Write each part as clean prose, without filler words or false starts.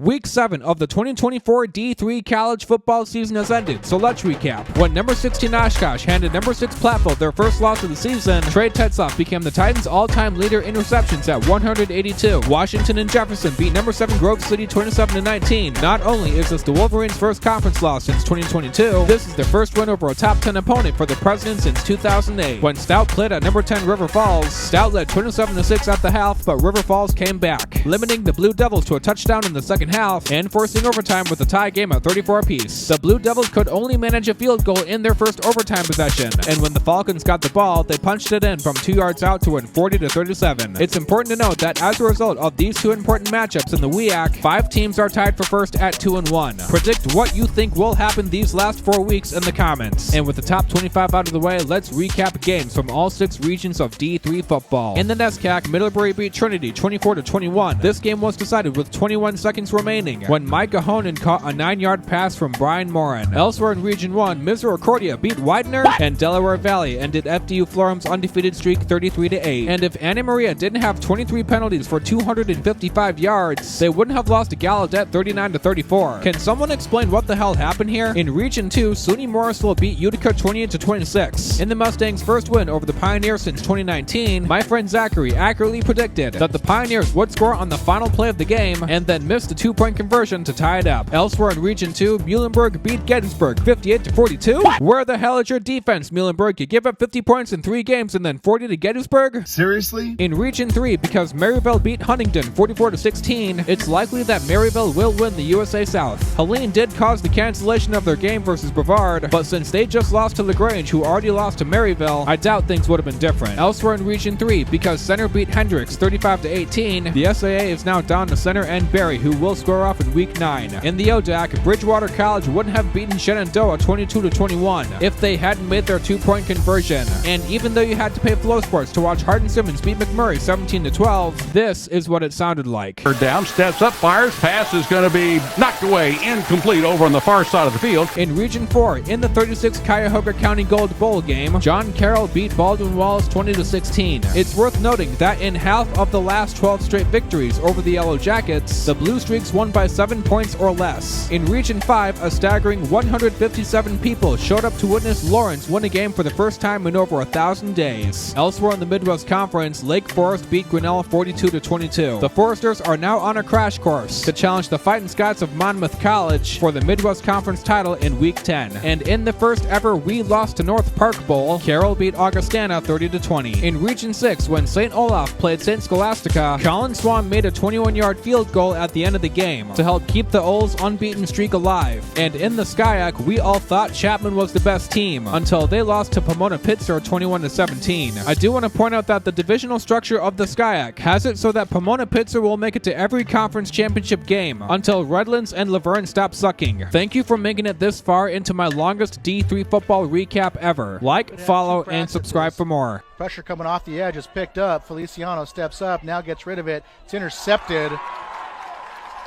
Week 7 of the 2024 D3 college football season has ended, so let's recap. When number 16 Oshkosh handed number 6 Platteville their first loss of the season, Trey Tetzlaff became the Titans' all-time leader in receptions at 182. Washington and Jefferson beat number 7 Grove City 27-19. Not only is this the Wolverines' first conference loss since 2022, this is their first win over a top 10 opponent for the President since 2008. When Stout played at number 10 River Falls, Stout led 27-6 at the half, but River Falls came back, limiting the Blue Devils to a touchdown in the second half and forcing overtime with a tie game at 34 apiece. The Blue Devils could only manage a field goal in their first overtime possession, and when the Falcons got the ball, they punched it in from 2 yards out to win 40-37. It's important to note that as a result of these two important matchups in the WEAC, 5 teams are tied for first at 2-1. Predict what you think will happen these last 4 weeks in the comments. And with the top 25 out of the way, let's recap games from all 6 regions of D3 football. In the NESCAC, Middlebury beat Trinity 24-21. This game was decided with 21 seconds remaining when Micah Honan caught a 9-yard pass from Brian Morin. Elsewhere in Region 1, Misericordia beat Widener, and Delaware Valley ended FDU Florum's undefeated streak 33-8. And if Anna Maria didn't have 23 penalties for 255 yards, they wouldn't have lost to Gallaudet 39-34. Can someone explain what the hell happened here? In Region 2, SUNY Morrisville beat Utica 28-26. In the Mustangs' first win over the Pioneers since 2019, my friend Zachary accurately predicted that the Pioneers would score on the final play of the game and then missed a 2-point conversion to tie it up. Elsewhere in Region 2, Muhlenberg beat Gettysburg 58-42. Where the hell is your defense, Muhlenberg? You give up 50 points in 3 games and then 40 to Gettysburg? Seriously? In Region 3, because Maryville beat Huntington 44-16, it's likely that Maryville will win the USA South. Helene did cause the cancellation of their game versus Brevard, but since they just lost to LaGrange, who already lost to Maryville, I doubt things would have been different. Elsewhere in Region 3, because Center beat Hendricks 35-18, the SAA is now down to Center and Barry, who will score off in Week 9. In the ODAC, Bridgewater College wouldn't have beaten Shenandoah 22-21 if they hadn't made their 2-point conversion. And even though you had to pay Flow Sports to watch Hardin Simmons beat McMurray 17-12, this is what it sounded like. Down, steps up, fires, pass is going to be knocked away, incomplete over on the far side of the field. In Region 4, in the 36th Cuyahoga County Gold Bowl game, John Carroll beat Baldwin Wallace 20-16. It's worth noting that in half of the last 12 straight victories over the Yellow Jackets, the Blue Streaks won by 7 points or less. In Region 5, a staggering 157 people showed up to witness Lawrence win a game for the first time in over 1,000 days. Elsewhere in the Midwest Conference, Lake Forest beat Grinnell 42-22. The Foresters are now on a crash course to challenge the Fightin' Scots of Monmouth College for the Midwest Conference title in Week 10. And in the first ever We Lost to North Park Bowl, Carroll beat Augustana 30-20. In Region 6, when St. Olaf played St. Scholastica, Colin Swan made a 21-yard field goal at the end of the game to help keep the Ols' unbeaten streak alive. And in the SCIAC, we all thought Chapman was the best team until they lost to Pomona Pitzer 21-17. I do want to point out that the divisional structure of the SCIAC has it so that Pomona Pitzer will make it to every conference championship game until Redlands and Laverne stop sucking. Thank you for making it this far into my longest D3 football recap ever. Like, follow, and subscribe for more. Pressure coming off the edge is picked up. Feliciano steps up, now gets rid of it. It's intercepted.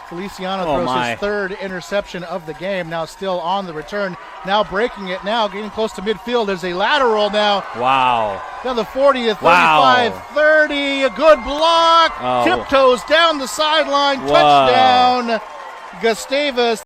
Feliciano throws his 3rd interception of the game, now still on the return, now breaking it, now getting close to midfield. There's a lateral now. Wow. Down the 40 to 35, 30, a good block. Tiptoes down the sideline, touchdown. Gustavus.